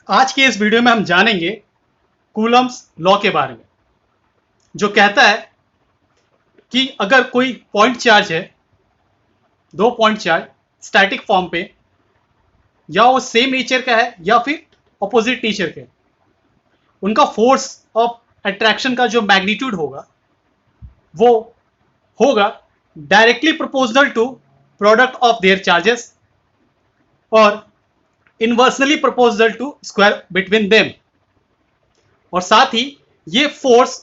आज के इस वीडियो में हम जानेंगे कूलम्ब्स लॉ के बारे में, जो कहता है कि अगर कोई पॉइंट चार्ज है, दो पॉइंट चार्ज स्टैटिक फॉर्म पे, या वो सेम नेचर का है या फिर अपोजिट नेचर के, उनका फोर्स ऑफ अट्रैक्शन का जो मैग्नीट्यूड होगा वो होगा directly proportional to product of their charges और inversely proportional to square between them. और साथ ही ये फोर्स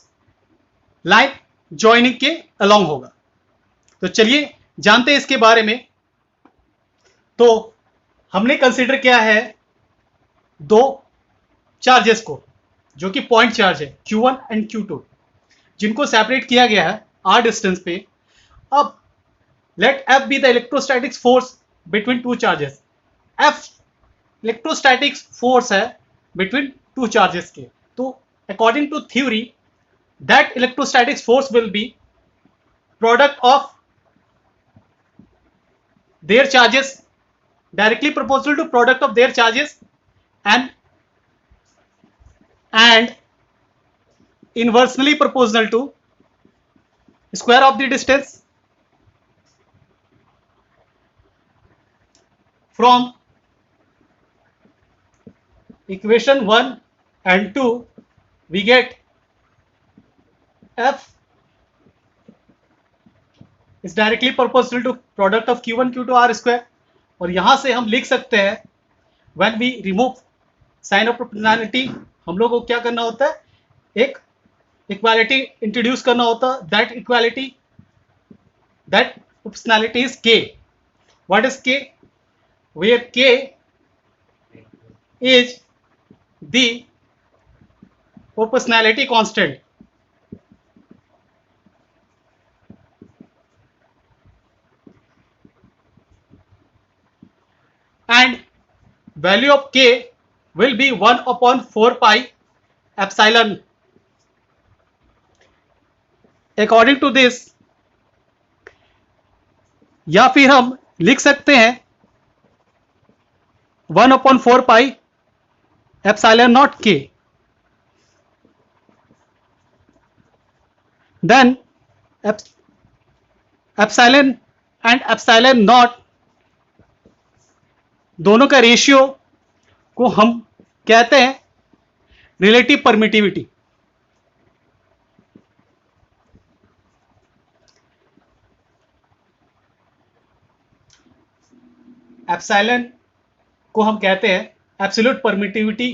लाइन ज्वाइनिंग के अलोंग होगा। तो चलिए जानते हैं इसके बारे में। तो हमने कंसीडर किया है दो चार्जेस को, जो कि पॉइंट चार्ज है Q1 एंड Q2, जिनको सेपरेट किया गया है r डिस्टेंस पे। अब let F be the electrostatics force between two charges. F electrostatics force है बिटवीन टू चार्जेस के। तो according to theory that electrostatics force will be product of their charges directly proportional to product of their charges and inversely proportional to square of the distance from equation 1 and 2 we get F is directly proportional to product of Q1 Q2 R square। और यहां से हम लिख सकते हैं when we remove sign of proportionality, हम लोग को क्या करना होता है, एक इक्वालिटी इंट्रोड्यूस करना होता है। that proportionality is K। what is K? where K is the proportionality constant। and value of K will be 1 upon 4 pi epsilon। according to this, या फिर हम लिख सकते हैं 1 upon 4 pi epsilon naught K। then epsilon and epsilon naught दोनों का ratio को हम कहते हैं रिलेटिव परमिटिविटी। एप्सिलॉन को हम कहते हैं एब्सोल्यूट परमिटिविटी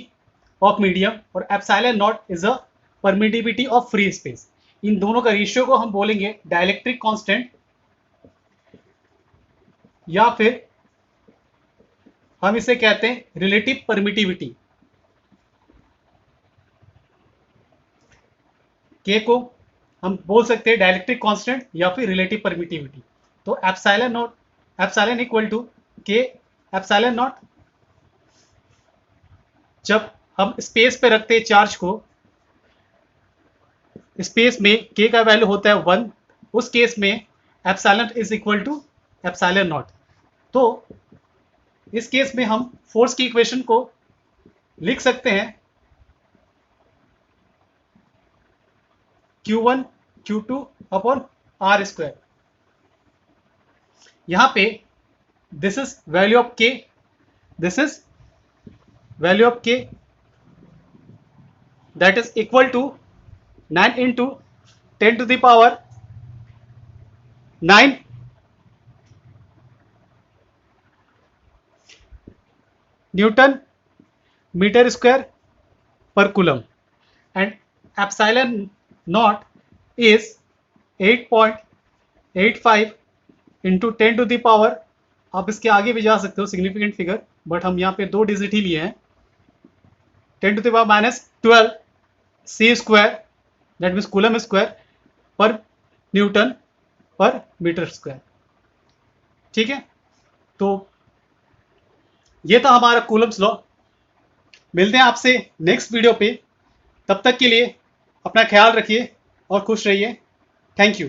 ऑफ मीडियम और epsilon naught is a permittivity of free space. इन दोनों का रेशियो को हम बोलेंगे डाइलेक्ट्रिक कांस्टेंट, या फिर हम इसे कहते हैं रिलेटिव परमिटिविटी। के को हम बोल सकते हैं डाइलेक्ट्रिक कांस्टेंट या फिर रिलेटिव परमिटिविटी। तो epsilon naught, epsilon equal to K epsilon naught. जब हम स्पेस पे रखते हैं चार्ज को, स्पेस में के का वैल्यू होता है 1, उस केस में epsilon is equal to epsilon naught. तो इस केस में हम फोर्स की इक्वेशन को लिख सकते हैं Q1 Q2 upon R square. यहां पे this is value of K, this is value of K, that is equal to 9 into 10 to the power 9 newton metre square per coulomb. And epsilon naught is 8.85 into 10 to the power, आप इसके आगे भी जा सकते हो significant figure, but हम यहाँ पे 2 डिजिट ही लिए हैं, 10 to the power -12 C square, that means coulomb square per newton per metre square. ठीक है, तो ये था हमारा कूलम्स लॉ। मिलते हैं आपसे नेक्स्ट वीडियो पे, तब तक के लिए अपना ख्याल रखिए और खुश रहिए। Thank you.